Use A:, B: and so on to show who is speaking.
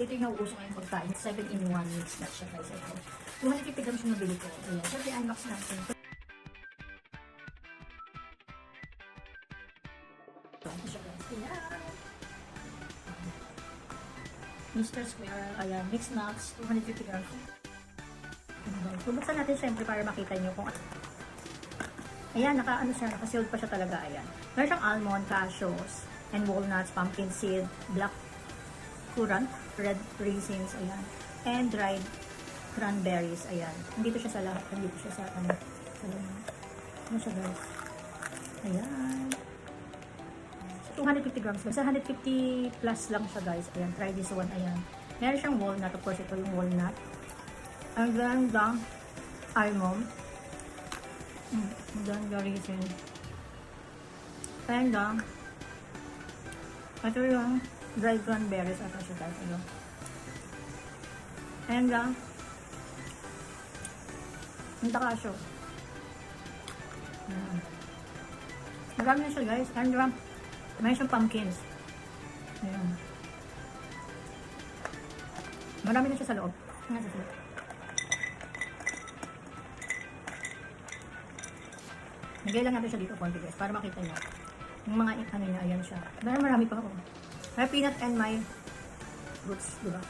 A: Ito yung nauuso ngayong pagkain. 7-in-1 mix na siya guys. Ito. 250 grams yung nabili ko. Ayan. Siyempre, unbox natin. Ito siya guys. Ayan. Mr. Square. Ayan. Mixed nuts. 250 grams. Bubuksan natin siyempre para makita nyo kung ayan, naka-ano siya, naka-sealed pa siya talaga, ayan. Meron siyang almond, cashews, and walnuts, pumpkin seed, black currant, red raisins, ayan. And dried cranberries, ayan. Nandito siya sa lahat, nandito siya sa, ano siya guys? Ayan. So, 250 grams guys. 150 plus lang siya guys. Ayan, try this one, ayan. Meron siyang walnut, of course, ito yung walnut. And then the almond. And then the raisin. And ito yung dried cranberries ata siya guys. And yung cashew. Marami na siya guys. And may siyang pumpkins. Ayan. Marami na siya sa loob. Ayan sa loob. Nagay lang natin siya dito konti guys para makita niyo yung mga ano niya, ayan siya. Marami pa ako. May peanut and my fruits, diba?